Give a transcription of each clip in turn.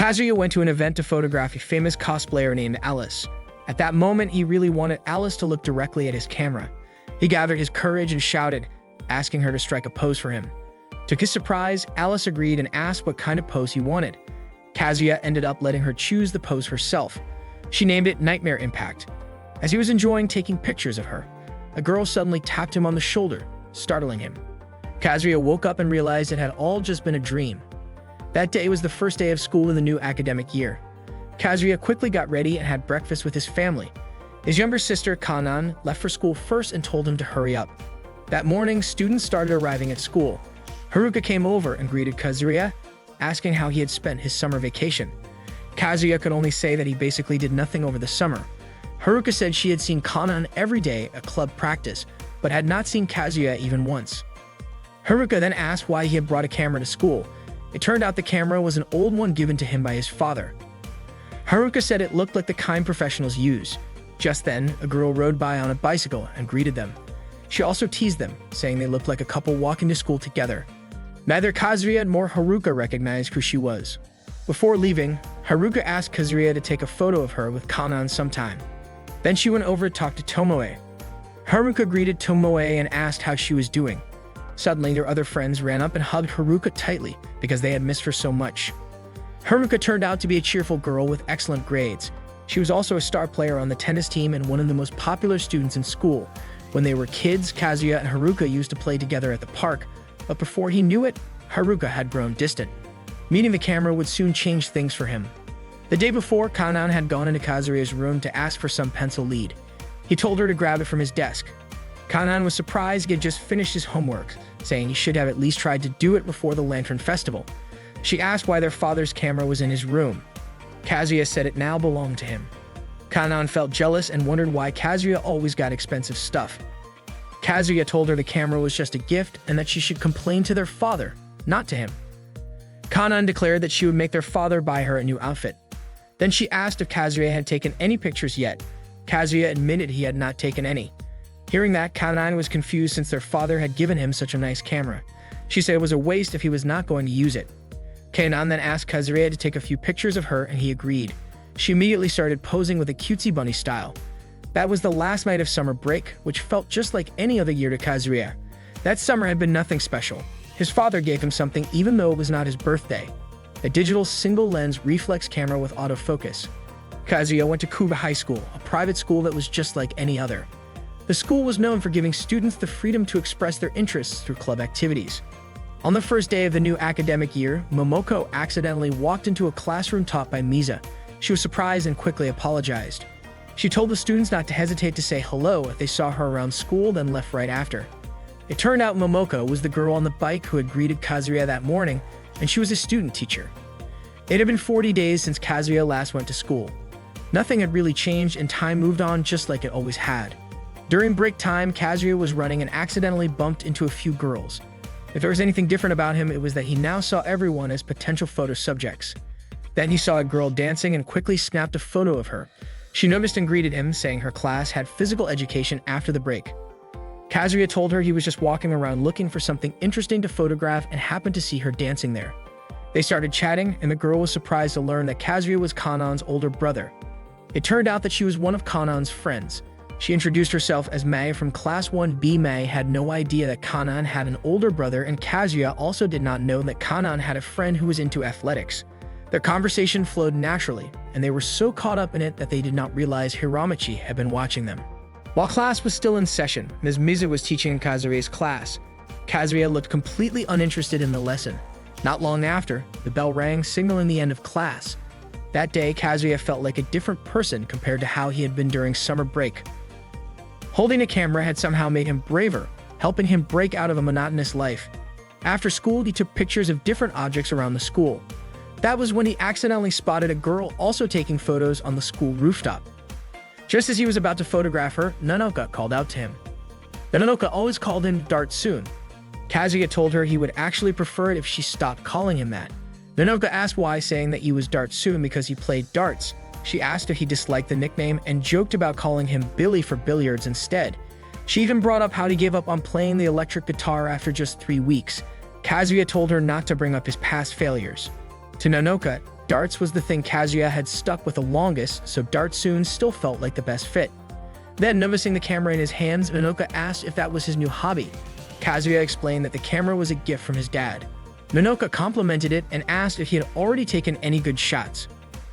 Kazuya went to an event to photograph a famous cosplayer named Alice. At that moment, he really wanted Alice to look directly at his camera. He gathered his courage and shouted, asking her to strike a pose for him. To his surprise, Alice agreed and asked what kind of pose he wanted. Kazuya ended up letting her choose the pose herself. She named it Nightmare Impact. As he was enjoying taking pictures of her, a girl suddenly tapped him on the shoulder, startling him. Kazuya woke up and realized it had all just been a dream. That day was the first day of school in the new academic year. Kazuya quickly got ready and had breakfast with his family. His younger sister, Kanan, left for school first and told him to hurry up. That morning, students started arriving at school. Haruka came over and greeted Kazuya, asking how he had spent his summer vacation. Kazuya could only say that he basically did nothing over the summer. Haruka said she had seen Kanan every day at club practice, but had not seen Kazuya even once. Haruka then asked why he had brought a camera to school. It turned out the camera was an old one given to him by his father. Haruka said it looked like the kind professionals use. Just then, a girl rode by on a bicycle and greeted them. She also teased them, saying they looked like a couple walking to school together. Neither Kazuya nor Haruka recognized who she was. Before leaving, Haruka asked Kazuya to take a photo of her with Kanan sometime. Then she went over to talk to Tomoe. Haruka greeted Tomoe and asked how she was doing. Suddenly, their other friends ran up and hugged Haruka tightly because they had missed her so much. Haruka turned out to be a cheerful girl with excellent grades. She was also a star player on the tennis team and one of the most popular students in school. When they were kids, Kazuya and Haruka used to play together at the park, but before he knew it, Haruka had grown distant. Meeting the camera would soon change things for him. The day before, Kanan had gone into Kazuya's room to ask for some pencil lead. He told her to grab it from his desk. Kanan was surprised he had just finished his homework, saying he should have at least tried to do it before the Lantern Festival. She asked why their father's camera was in his room. Kazuya said it now belonged to him. Kanan felt jealous and wondered why Kazuya always got expensive stuff. Kazuya told her the camera was just a gift and that she should complain to their father, not to him. Kanan declared that she would make their father buy her a new outfit. Then she asked if Kazuya had taken any pictures yet. Kazuya admitted he had not taken any. Hearing that, Kanan was confused since their father had given him such a nice camera. She said it was a waste if he was not going to use it. Kanan then asked Kazuya to take a few pictures of her and he agreed. She immediately started posing with a cutesy bunny style. That was the last night of summer break, which felt just like any other year to Kazuya. That summer had been nothing special. His father gave him something even though it was not his birthday. A digital single-lens reflex camera with autofocus. Kazuya went to Kuba High School, a private school that was just like any other. The school was known for giving students the freedom to express their interests through club activities. On the first day of the new academic year, Momoko accidentally walked into a classroom taught by Misa. She was surprised and quickly apologized. She told the students not to hesitate to say hello if they saw her around school, then left right after. It turned out Momoko was the girl on the bike who had greeted Kazuya that morning, and she was a student teacher. It had been 40 days since Kazuya last went to school. Nothing had really changed and time moved on just like it always had. During break time, Kazuya was running and accidentally bumped into a few girls. If there was anything different about him, it was that he now saw everyone as potential photo subjects. Then he saw a girl dancing and quickly snapped a photo of her. She noticed and greeted him, saying her class had physical education after the break. Kazuya told her he was just walking around looking for something interesting to photograph and happened to see her dancing there. They started chatting, and the girl was surprised to learn that Kazuya was Kanan's older brother. It turned out that she was one of Kanan's friends. She introduced herself as Mei from Class 1B. Mei had no idea that Kanan had an older brother, and Kazuya also did not know that Kanan had a friend who was into athletics. Their conversation flowed naturally, and they were so caught up in it that they did not realize Hiramachi had been watching them. While class was still in session, Ms. Mizu was teaching in Kazuya's class. Kazuya looked completely uninterested in the lesson. Not long after, the bell rang, signaling the end of class. That day, Kazuya felt like a different person compared to how he had been during summer break. Holding a camera had somehow made him braver, helping him break out of a monotonous life. After school, he took pictures of different objects around the school. That was when he accidentally spotted a girl also taking photos on the school rooftop. Just as he was about to photograph her, Nanoka called out to him. Nanoka always called him Dartsoon. Kazuya told her he would actually prefer it if she stopped calling him that. Nanoka asked why, saying that he was Dartsoon because he played darts. She asked if he disliked the nickname and joked about calling him Billy for billiards instead. She even brought up how he gave up on playing the electric guitar after just 3 weeks. Kazuya told her not to bring up his past failures. To Nanoka, Darts was the thing Kazuya had stuck with the longest, so darts soon still felt like the best fit. Then, noticing the camera in his hands, Minoka asked if that was his new hobby. Kazuya explained that the camera was a gift from his dad. Minoka complimented it and asked if he had already taken any good shots.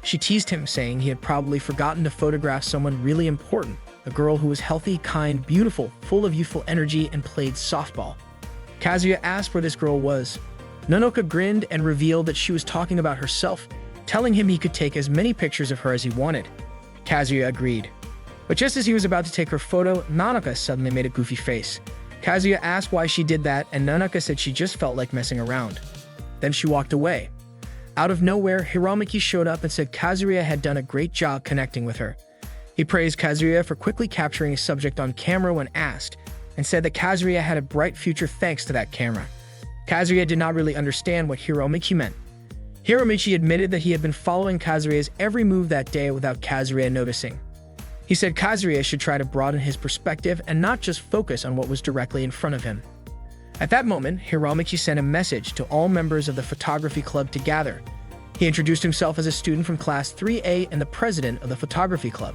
She teased him, saying he had probably forgotten to photograph someone really important, a girl who was healthy, kind, beautiful, full of youthful energy, and played softball. Kazuya asked where this girl was. Minoka grinned and revealed that she was talking about herself, telling him he could take as many pictures of her as he wanted. Kazuya agreed. But just as he was about to take her photo, Nanaka suddenly made a goofy face. Kazuya asked why she did that, and Nanaka said she just felt like messing around. Then she walked away. Out of nowhere, Hiramaki showed up and said Kazuya had done a great job connecting with her. He praised Kazuya for quickly capturing his subject on camera when asked, and said that Kazuya had a bright future thanks to that camera. Kazuya did not really understand what Hiramaki meant. Hiramaki admitted that he had been following Kazuya's every move that day without Kazuya noticing. He said Kazuya should try to broaden his perspective and not just focus on what was directly in front of him. At that moment, Hiramaki sent a message to all members of the photography club to gather. He introduced himself as a student from Class 3A and the president of the photography club.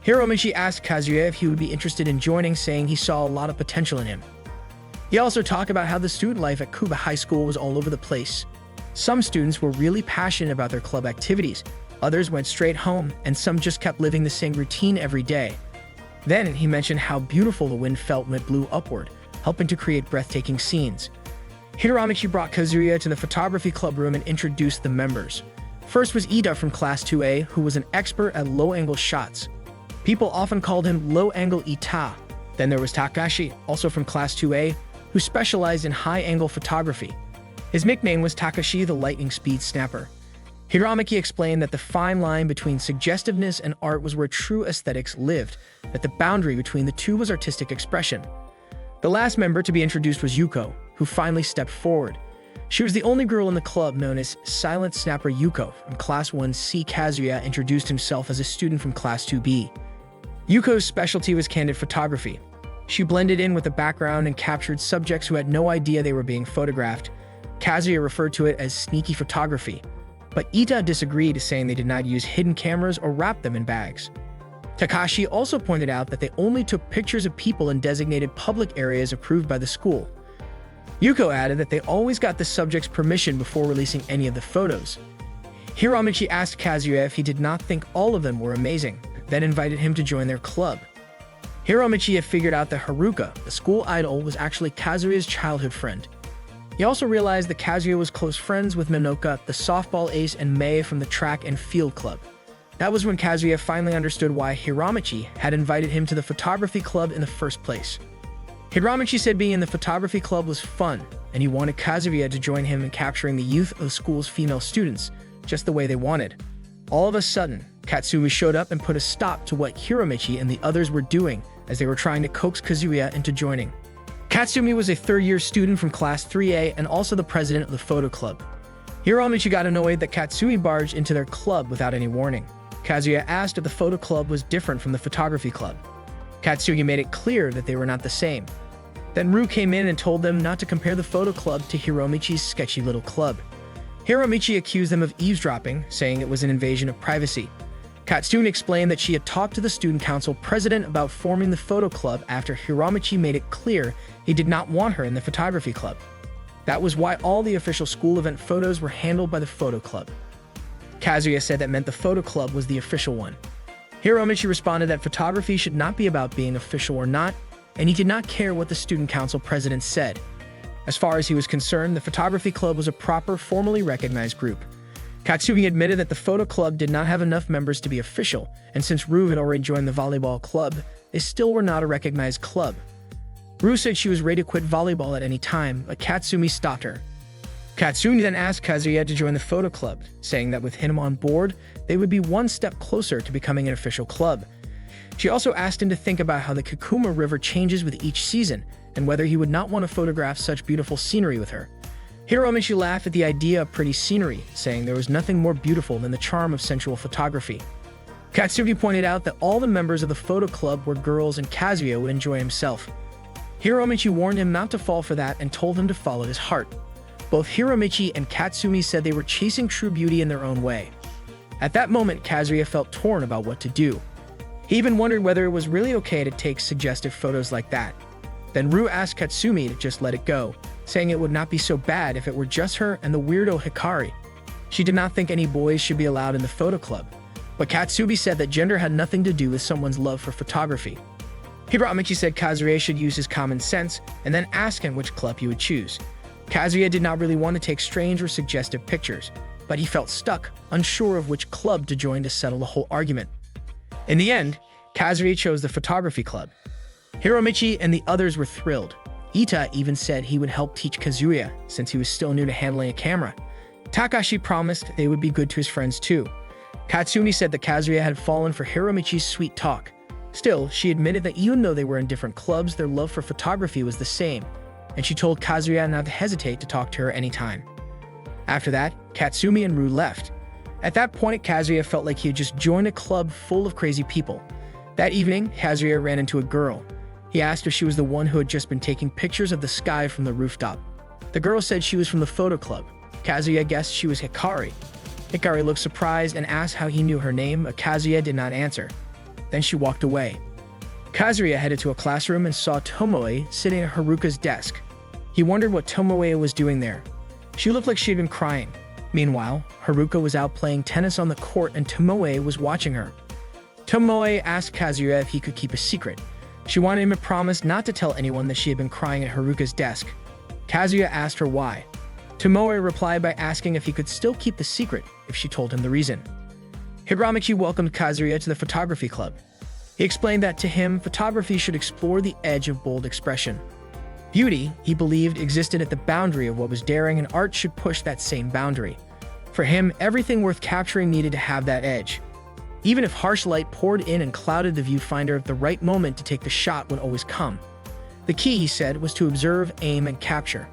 Hiramaki asked Kazuya if he would be interested in joining, saying he saw a lot of potential in him. He also talked about how the student life at Kuba High School was all over the place. Some students were really passionate about their club activities, others went straight home, and some just kept living the same routine every day. Then he mentioned how beautiful the wind felt when it blew upward, helping to create breathtaking scenes. Hiramaki brought Kazuya to the photography club room and introduced the members. First was Ida from Class 2A, who was an expert at low-angle shots. People often called him Low-Angle Ita. Then there was Takashi, also from Class 2A, who specialized in high-angle photography. His nickname was Takashi the Lightning Speed Snapper. Hiramaki explained that the fine line between suggestiveness and art was where true aesthetics lived, that the boundary between the two was artistic expression. The last member to be introduced was Yuko, who finally stepped forward. She was the only girl in the club known as Silent Snapper Yuko from Class 1C. Kazuya introduced himself as a student from Class 2B. Yuko's specialty was candid photography. She blended in with the background and captured subjects who had no idea they were being photographed. Kazuya referred to it as sneaky photography, but Ita disagreed, saying they did not use hidden cameras or wrap them in bags. Takashi also pointed out that they only took pictures of people in designated public areas approved by the school. Yuko added that they always got the subject's permission before releasing any of the photos. Hiramaki asked Kazuya if he did not think all of them were amazing, then invited him to join their club. Hiramaki had figured out that Haruka, the school idol, was actually Kazuya's childhood friend. He also realized that Kazuya was close friends with Minoka, the softball ace, and Mei from the track and field club. That was when Kazuya finally understood why Hiramaki had invited him to the photography club in the first place. Hiramaki said being in the photography club was fun, and he wanted Kazuya to join him in capturing the youth of the school's female students, just the way they wanted. All of a sudden, Katsumi showed up and put a stop to what Hiramaki and the others were doing as they were trying to coax Kazuya into joining. Katsumi was a third-year student from Class 3A and also the president of the photo club. Hiramaki got annoyed that Katsumi barged into their club without any warning. Kazuya asked if the photo club was different from the photography club. Katsumi made it clear that they were not the same. Then Ru came in and told them not to compare the photo club to Hiramachi's sketchy little club. Hiramachi accused them of eavesdropping, saying it was an invasion of privacy. Katsumi explained that she had talked to the student council president about forming the photo club after Hiramachi made it clear he did not want her in the photography club. That was why all the official school event photos were handled by the photo club. Kazuya said that meant the photo club was the official one. Hiramachi responded that photography should not be about being official or not, and he did not care what the student council president said. As far as he was concerned, the photography club was a proper, formally recognized group. Katsumi admitted that the photo club did not have enough members to be official, and since Ru had already joined the volleyball club, they still were not a recognized club. Ru said she was ready to quit volleyball at any time, but Katsumi stopped her. Katsumi then asked Kazuya to join the photo club, saying that with him on board, they would be one step closer to becoming an official club. She also asked him to think about how the Kakuma River changes with each season, and whether he would not want to photograph such beautiful scenery with her. Hiramaki laughed at the idea of pretty scenery, saying there was nothing more beautiful than the charm of sensual photography. Katsumi pointed out that all the members of the photo club were girls and Kazuya would enjoy himself. Hiramaki warned him not to fall for that and told him to follow his heart. Both Hiromichi and Katsumi said they were chasing true beauty in their own way. At that moment, Kazuya felt torn about what to do. He even wondered whether it was really okay to take suggestive photos like that. Then Rue asked Katsumi to just let it go, saying it would not be so bad if it were just her and the weirdo Hikari. She did not think any boys should be allowed in the photo club, but Katsumi said that gender had nothing to do with someone's love for photography. Hiromichi said Kazuya should use his common sense and then ask him which club he would choose. Kazuya did not really want to take strange or suggestive pictures, but he felt stuck, unsure of which club to join to settle the whole argument. In the end, Kazuya chose the photography club. Hiromichi and the others were thrilled. Ita even said he would help teach Kazuya since he was still new to handling a camera. Takashi promised they would be good to his friends too. Katsumi said that Kazuya had fallen for Hiromichi's sweet talk. Still, she admitted that even though they were in different clubs, their love for photography was the same, and she told Kazuya not to hesitate to talk to her anytime. After that, Katsumi and Rue left. At that point, Kazuya felt like he had just joined a club full of crazy people. That evening, Kazuya ran into a girl. He asked if she was the one who had just been taking pictures of the sky from the rooftop. The girl said she was from the photo club. Kazuya guessed she was Hikari. Hikari looked surprised and asked how he knew her name, but Kazuya did not answer. Then she walked away. Kazuya headed to a classroom and saw Tomoe sitting at Haruka's desk. He wondered what Tomoe was doing there. She looked like she had been crying. Meanwhile, Haruka was out playing tennis on the court and Tomoe was watching her. Tomoe asked Kazuya if he could keep a secret. She wanted him to promise not to tell anyone that she had been crying at Haruka's desk. Kazuya asked her why. Tomoe replied by asking if he could still keep the secret if she told him the reason. Hiromichi welcomed Kazuya to the photography club. He explained that to him, photography should explore the edge of bold expression. Beauty, he believed, existed at the boundary of what was daring, and art should push that same boundary. For him, everything worth capturing needed to have that edge. Even if harsh light poured in and clouded the viewfinder, the right moment to take the shot would always come. The key, he said, was to observe, aim, and capture.